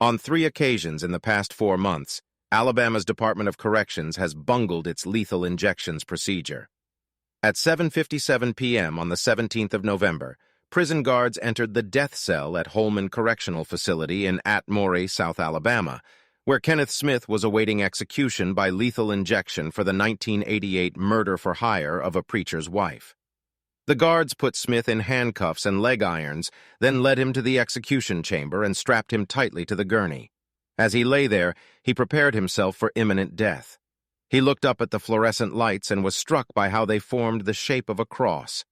On 3 occasions in the past 4 months, Alabama's Department of Corrections has bungled its lethal injections procedure. At 7:57 p.m. on the 17th of November, prison guards entered the death cell at Holman Correctional Facility in Atmore, South Alabama, where Kenneth Smith was awaiting execution by lethal injection for the 1988 murder for hire of a preacher's wife. The guards put Smith in handcuffs and leg irons, then led him to the execution chamber and strapped him tightly to the gurney. As he lay there, he prepared himself for imminent death. He looked up at the fluorescent lights and was struck by how they formed the shape of a cross.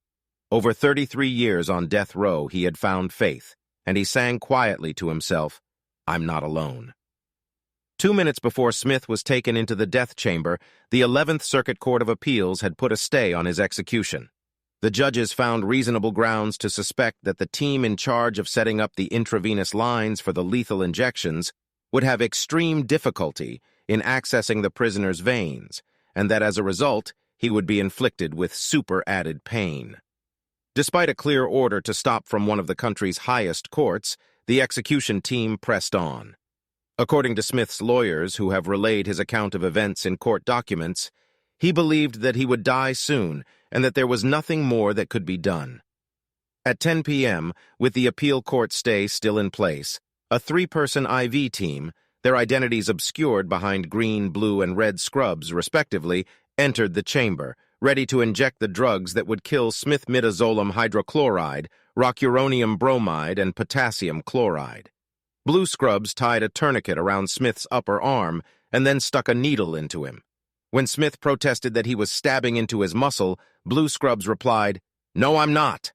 Over 33 years on death row, he had found faith, and he sang quietly to himself, "I'm not alone." 2 minutes before Smith was taken into the death chamber, the 11th Circuit Court of Appeals had put a stay on his execution. The judges found reasonable grounds to suspect that the team in charge of setting up the intravenous lines for the lethal injections would have extreme difficulty in accessing the prisoner's veins, and that as a result, he would be inflicted with super-added pain. Despite a clear order to stop from one of the country's highest courts, the execution team pressed on. According to Smith's lawyers, who have relayed his account of events in court documents, he believed that he would die soon and that there was nothing more that could be done. At 10 p.m., with the appeal court stay still in place, a 3-person IV team, their identities obscured behind green, blue, and red scrubs, respectively, entered the chamber, ready to inject the drugs that would kill smithmidazolam hydrochloride, rocuronium bromide, and potassium chloride. Blue scrubs tied a tourniquet around Smith's upper arm and then stuck a needle into him. When Smith protested that he was stabbing into his muscle, Blue Scrubs replied, "No, I'm not."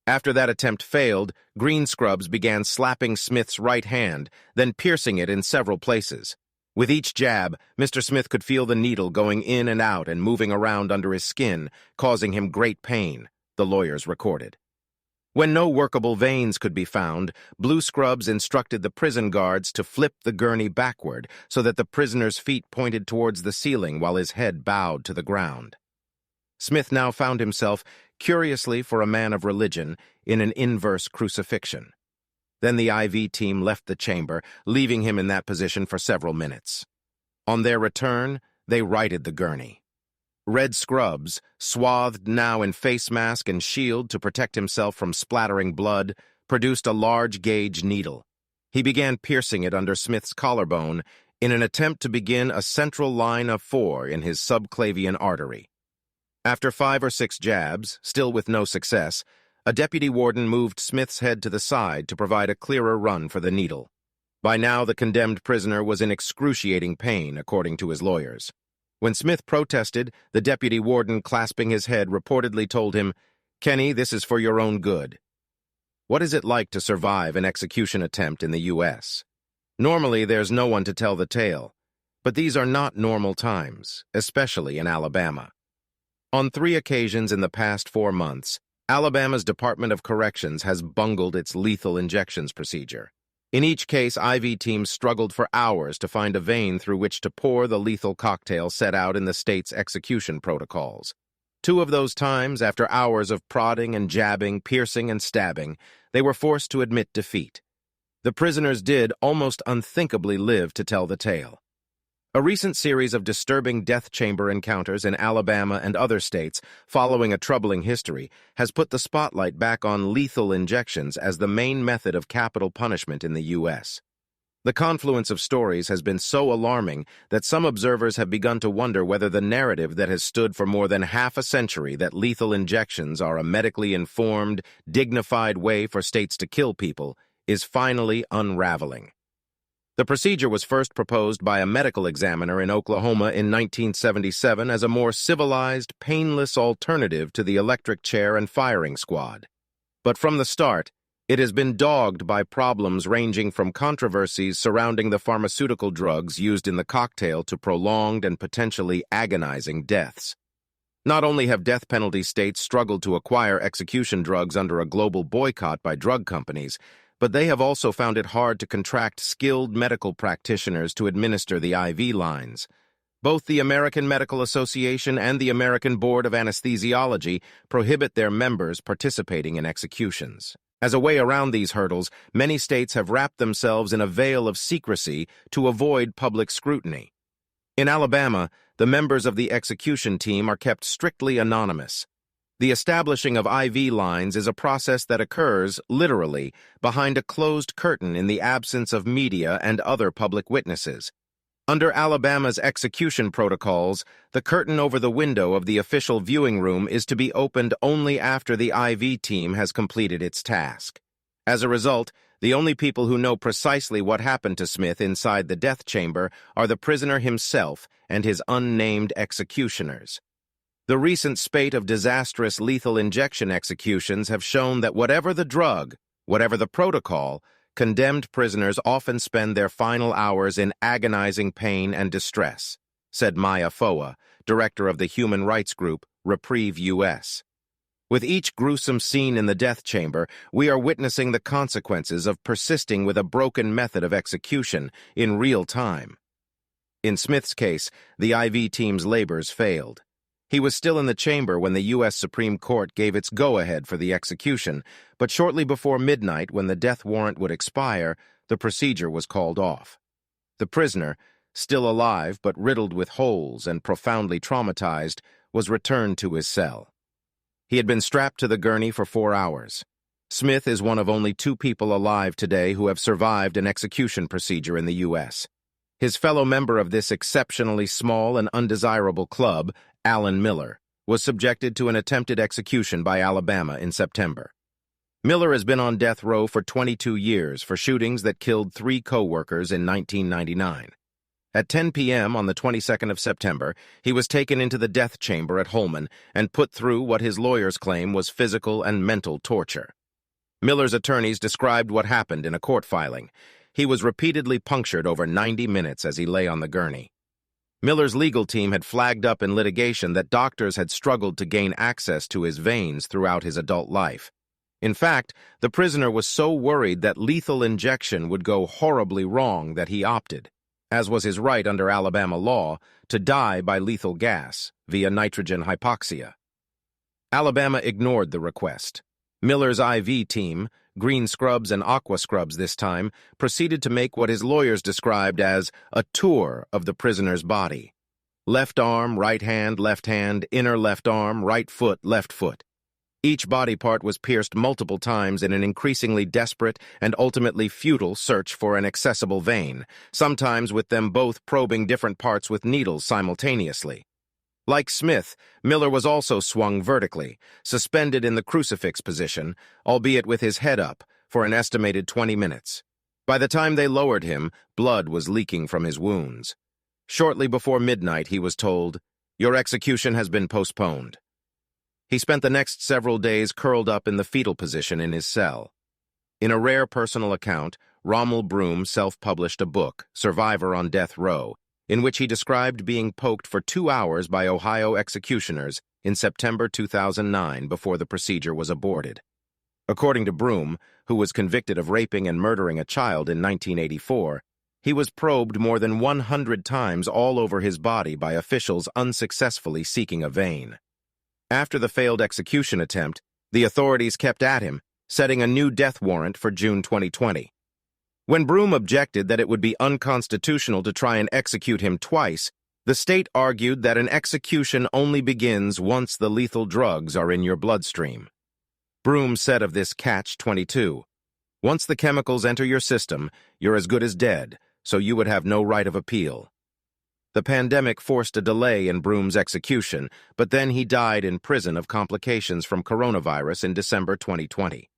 After that attempt failed, Green Scrubs began slapping Smith's right hand, then piercing it in several places. With each jab, Mr. Smith could feel the needle going in and out and moving around under his skin, causing him great pain, the lawyers recorded. When no workable veins could be found, Blue Scrubs instructed the prison guards to flip the gurney backward so that the prisoner's feet pointed towards the ceiling while his head bowed to the ground. Smith now found himself, curiously for a man of religion, in an inverse crucifixion. Then the IV team left the chamber, leaving him in that position for several minutes. On their return, they righted the gurney. Red Scrubs, swathed now in face mask and shield to protect himself from splattering blood, produced a large-gauge needle. He began piercing it under Smith's collarbone in an attempt to begin a central line of 4 in his subclavian artery. After 5 or 6 jabs, still with no success, a deputy warden moved Smith's head to the side to provide a clearer run for the needle. By now, the condemned prisoner was in excruciating pain, according to his lawyers. When Smith protested, the deputy warden, clasping his head, reportedly told him, "Kenny, this is for your own good." What is it like to survive an execution attempt in the U.S.? Normally, there's no one to tell the tale, but these are not normal times, especially in Alabama. On 3 occasions in the past 4 months, Alabama's Department of Corrections has bungled its lethal injections procedure. In each case, IV teams struggled for hours to find a vein through which to pour the lethal cocktail set out in the state's execution protocols. 2 of those times, after hours of prodding and jabbing, piercing and stabbing, they were forced to admit defeat. The prisoners did, almost unthinkably, live to tell the tale. A recent series of disturbing death chamber encounters in Alabama and other states, following a troubling history, has put the spotlight back on lethal injections as the main method of capital punishment in the U.S. The confluence of stories has been so alarming that some observers have begun to wonder whether the narrative that has stood for more than half a century that lethal injections are a medically informed, dignified way for states to kill people is finally unraveling. The procedure was first proposed by a medical examiner in Oklahoma in 1977 as a more civilized, painless alternative to the electric chair and firing squad. But from the start, it has been dogged by problems ranging from controversies surrounding the pharmaceutical drugs used in the cocktail to prolonged and potentially agonizing deaths. Not only have death penalty states struggled to acquire execution drugs under a global boycott by drug companies, but they have also found it hard to contract skilled medical practitioners to administer the IV lines. Both the American Medical Association and the American Board of Anesthesiology prohibit their members participating in executions. As a way around these hurdles, many states have wrapped themselves in a veil of secrecy to avoid public scrutiny. In Alabama, the members of the execution team are kept strictly anonymous. The establishing of IV lines is a process that occurs, literally, behind a closed curtain in the absence of media and other public witnesses. Under Alabama's execution protocols, the curtain over the window of the official viewing room is to be opened only after the IV team has completed its task. As a result, the only people who know precisely what happened to Smith inside the death chamber are the prisoner himself and his unnamed executioners. The recent spate of disastrous lethal injection executions have shown that whatever the drug, whatever the protocol, condemned prisoners often spend their final hours in agonizing pain and distress, said Maya Foa, director of the human rights group Reprieve U.S. With each gruesome scene in the death chamber, we are witnessing the consequences of persisting with a broken method of execution in real time. In Smith's case, the IV team's labors failed. He was still in the chamber when the U.S. Supreme Court gave its go-ahead for the execution, but shortly before midnight, when the death warrant would expire, the procedure was called off. The prisoner, still alive but riddled with holes and profoundly traumatized, was returned to his cell. He had been strapped to the gurney for 4 hours. Smith is one of only 2 people alive today who have survived an execution procedure in the U.S. His fellow member of this exceptionally small and undesirable club, Alan Miller, was subjected to an attempted execution by Alabama in September. Miller has been on death row for 22 years for shootings that killed 3 co-workers in 1999. At 10 p.m. on the 22nd of September, he was taken into the death chamber at Holman and put through what his lawyers claim was physical and mental torture. Miller's attorneys described what happened in a court filing. He was repeatedly punctured over 90 minutes as he lay on the gurney. Miller's legal team had flagged up in litigation that doctors had struggled to gain access to his veins throughout his adult life. In fact, the prisoner was so worried that lethal injection would go horribly wrong that he opted, as was his right under Alabama law, to die by lethal gas via nitrogen hypoxia. Alabama ignored the request. Miller's IV team, green scrubs and aqua scrubs this time, proceeded to make what his lawyers described as a tour of the prisoner's body. Left arm, right hand, inner left arm, right foot, left foot. Each body part was pierced multiple times in an increasingly desperate and ultimately futile search for an accessible vein, sometimes with them both probing different parts with needles simultaneously. Like Smith, Miller was also swung vertically, suspended in the crucifix position, albeit with his head up, for an estimated 20 minutes. By the time they lowered him, blood was leaking from his wounds. Shortly before midnight, he was told, "Your execution has been postponed." He spent the next several days curled up in the fetal position in his cell. In a rare personal account, Rommel Broom self-published a book, Survivor on Death Row, in which he described being poked for 2 hours by Ohio executioners in September 2009 before the procedure was aborted. According to Broom, who was convicted of raping and murdering a child in 1984, he was probed more than 100 times all over his body by officials unsuccessfully seeking a vein. After the failed execution attempt, the authorities kept at him, setting a new death warrant for June 2020. When Broom objected that it would be unconstitutional to try and execute him twice, the state argued that an execution only begins once the lethal drugs are in your bloodstream. Broom said of this catch-22, "Once the chemicals enter your system, you're as good as dead, so you would have no right of appeal." The pandemic forced a delay in Broom's execution, but then he died in prison of complications from coronavirus in December 2020.